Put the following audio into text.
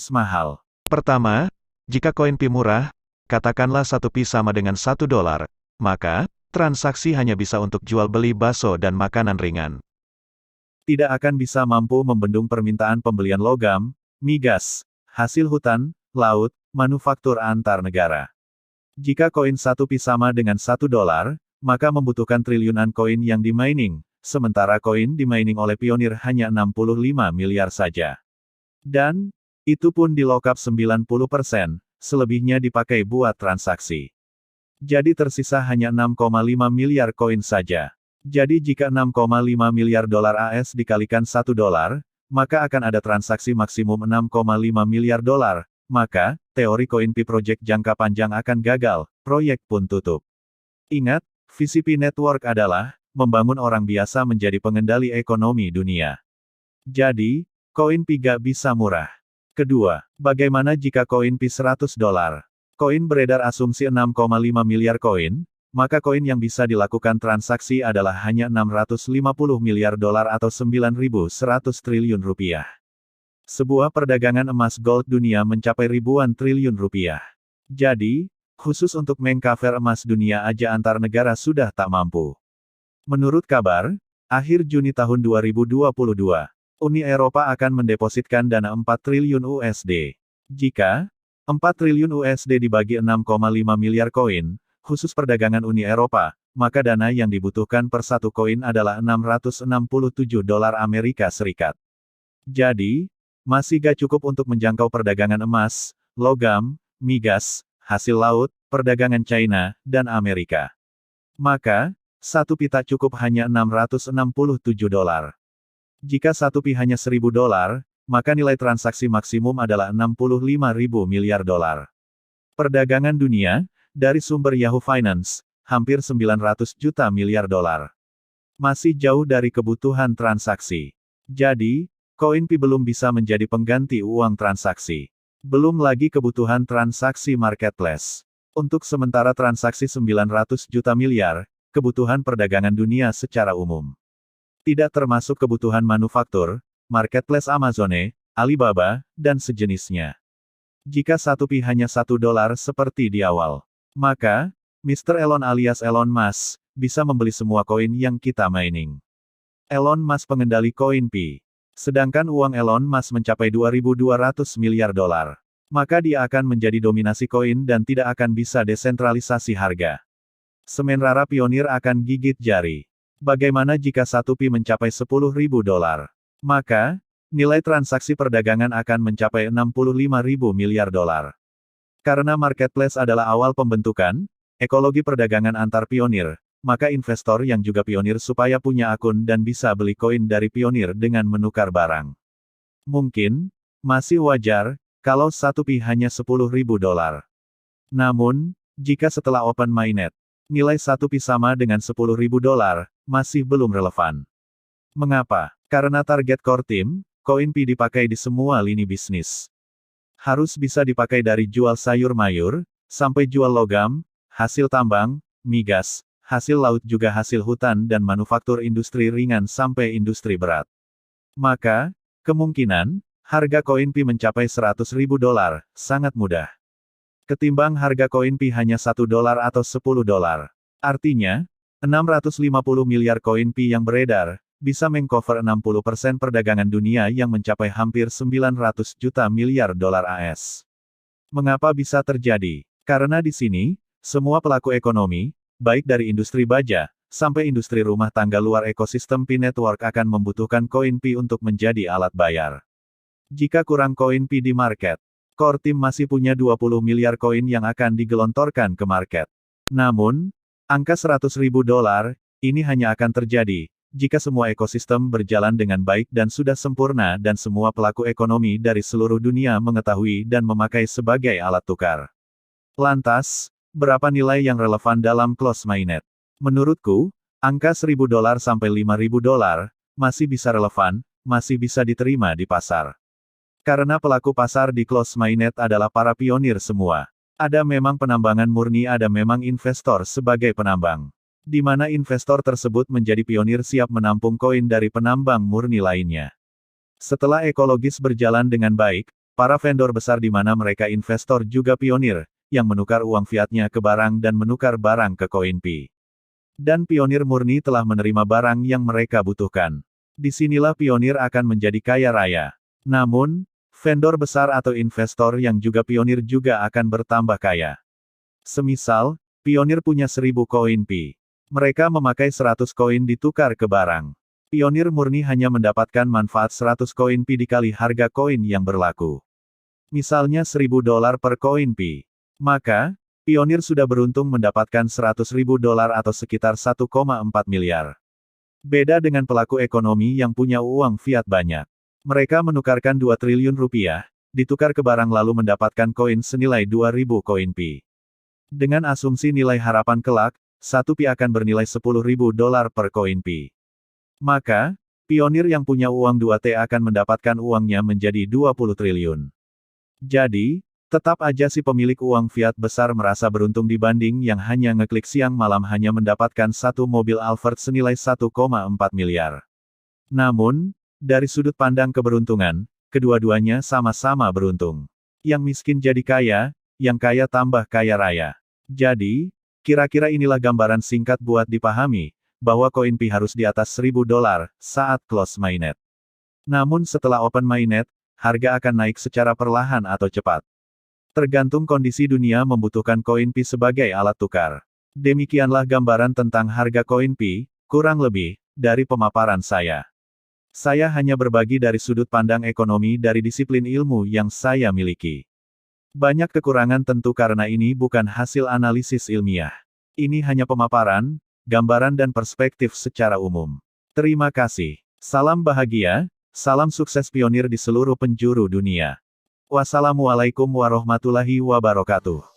mahal. Pertama, jika koin Pi murah, katakanlah 1 Pi sama dengan $1, maka, transaksi hanya bisa untuk jual beli bakso dan makanan ringan. Tidak akan bisa mampu membendung permintaan pembelian logam, migas, hasil hutan, laut, manufaktur antar negara. Jika koin 1 Pi sama dengan $1, maka membutuhkan triliunan koin yang di-mining, sementara koin di-mining oleh Pionir hanya 65 miliar saja. Dan, itu pun di lock-up 90%, selebihnya dipakai buat transaksi. Jadi tersisa hanya 6,5 miliar koin saja. Jadi jika 6,5 miliar dolar AS dikalikan $1, maka akan ada transaksi maksimum 6,5 miliar dolar, maka, teori koin Pi Project jangka panjang akan gagal, proyek pun tutup. Ingat, visi Pi Network adalah, membangun orang biasa menjadi pengendali ekonomi dunia. Jadi, koin Pi gak bisa murah. Kedua, bagaimana jika koin Pi $100? Koin beredar asumsi 6,5 miliar koin, maka koin yang bisa dilakukan transaksi adalah hanya 650 miliar dolar atau 9.100 triliun rupiah. Sebuah perdagangan emas gold dunia mencapai ribuan triliun rupiah. Jadi, khusus untuk mengcover emas dunia aja antar negara sudah tak mampu. Menurut kabar, akhir Juni tahun 2022, Uni Eropa akan mendepositkan dana 4 triliun USD. Jika 4 triliun USD dibagi 6,5 miliar koin, khusus perdagangan Uni Eropa, maka dana yang dibutuhkan per satu koin adalah $667 Amerika Serikat. Jadi, masih gak cukup untuk menjangkau perdagangan emas, logam, migas, hasil laut, perdagangan China, dan Amerika. Maka, 1 Pi tak cukup hanya $667. Jika 1 Pi hanya $1.000, maka nilai transaksi maksimum adalah 65.000 miliar dolar. Perdagangan dunia, dari sumber Yahoo Finance, hampir 900 juta miliar dolar. Masih jauh dari kebutuhan transaksi. Jadi, koin Pi belum bisa menjadi pengganti uang transaksi. Belum lagi kebutuhan transaksi marketplace. Untuk sementara transaksi 900 juta miliar, kebutuhan perdagangan dunia secara umum. Tidak termasuk kebutuhan manufaktur, marketplace Amazone, Alibaba, dan sejenisnya. Jika 1 Pi hanya $1 seperti di awal, maka, Mr. Elon alias Elon Musk, bisa membeli semua koin yang kita mining. Elon Musk pengendali koin Pi. Sedangkan uang Elon Musk mencapai 2.200 miliar dolar. Maka dia akan menjadi dominasi koin dan tidak akan bisa desentralisasi harga. Sementara Pionir akan gigit jari. Bagaimana jika 1 Pi mencapai $10.000? Maka, nilai transaksi perdagangan akan mencapai 65.000 miliar dolar. Karena marketplace adalah awal pembentukan, ekologi perdagangan antar Pionir, maka investor yang juga Pionir supaya punya akun dan bisa beli koin dari Pionir dengan menukar barang. Mungkin, masih wajar, kalau 1 Pi hanya $10.000. Namun, jika setelah open mainnet, nilai 1 Pi sama dengan $10.000, masih belum relevan. Mengapa? Karena target core team, koin Pi dipakai di semua lini bisnis. Harus bisa dipakai dari jual sayur mayur, sampai jual logam, hasil tambang, migas, hasil laut juga hasil hutan dan manufaktur industri ringan sampai industri berat. Maka, kemungkinan, harga koin Pi mencapai $100.000, sangat mudah. Ketimbang harga koin Pi hanya $1 atau $10. Artinya, 650 miliar koin Pi yang beredar, bisa mengcover 60% perdagangan dunia yang mencapai hampir 900 juta miliar dolar AS. Mengapa bisa terjadi? Karena di sini, semua pelaku ekonomi, baik dari industri baja, sampai industri rumah tangga luar ekosistem Pi Network akan membutuhkan koin Pi untuk menjadi alat bayar. Jika kurang koin Pi di market, core team masih punya 20 miliar koin yang akan digelontorkan ke market. Namun, angka $100.000, ini hanya akan terjadi, jika semua ekosistem berjalan dengan baik dan sudah sempurna dan semua pelaku ekonomi dari seluruh dunia mengetahui dan memakai sebagai alat tukar. Lantas, berapa nilai yang relevan dalam close mainnet? Menurutku, angka $1.000 sampai $5.000, masih bisa relevan, masih bisa diterima di pasar. Karena pelaku pasar di close mainnet adalah para pionir semua. Ada memang penambangan murni, ada memang investor sebagai penambang. Di mana investor tersebut menjadi pionir siap menampung koin dari penambang murni lainnya. Setelah ekologis berjalan dengan baik, para vendor besar di mana mereka investor juga pionir, yang menukar uang fiatnya ke barang dan menukar barang ke koin Pi. Dan pionir murni telah menerima barang yang mereka butuhkan. Disinilah pionir akan menjadi kaya raya. Namun, vendor besar atau investor yang juga pionir juga akan bertambah kaya. Semisal, pionir punya 1000 koin Pi. Mereka memakai 100 koin ditukar ke barang. Pionir murni hanya mendapatkan manfaat 100 koin Pi dikali harga koin yang berlaku. Misalnya $1000 per koin Pi. Maka, pionir sudah beruntung mendapatkan $100.000 atau sekitar 1,4 miliar. Beda dengan pelaku ekonomi yang punya uang fiat banyak. Mereka menukarkan 2 triliun rupiah, ditukar ke barang lalu mendapatkan koin senilai 2000 koin Pi. Dengan asumsi nilai harapan kelak, 1 Pi akan bernilai $10.000 per koin Pi. Maka, pionir yang punya uang 2T akan mendapatkan uangnya menjadi 20 triliun. Jadi, tetap aja si pemilik uang fiat besar merasa beruntung dibanding yang hanya ngeklik siang malam hanya mendapatkan satu mobil Alphard senilai 1,4 miliar. Namun, dari sudut pandang keberuntungan, kedua-duanya sama-sama beruntung. Yang miskin jadi kaya, yang kaya tambah kaya raya. Jadi, kira-kira inilah gambaran singkat buat dipahami, bahwa koin Pi harus di atas $1000 saat close mainnet. Namun setelah open mainnet, harga akan naik secara perlahan atau cepat. Tergantung kondisi dunia membutuhkan koin Pi sebagai alat tukar. Demikianlah gambaran tentang harga koin Pi, kurang lebih, dari pemaparan saya. Saya hanya berbagi dari sudut pandang ekonomi dari disiplin ilmu yang saya miliki. Banyak kekurangan tentu karena ini bukan hasil analisis ilmiah. Ini hanya pemaparan, gambaran dan perspektif secara umum. Terima kasih. Salam bahagia, salam sukses pionir di seluruh penjuru dunia. Wassalamualaikum warahmatullahi wabarakatuh.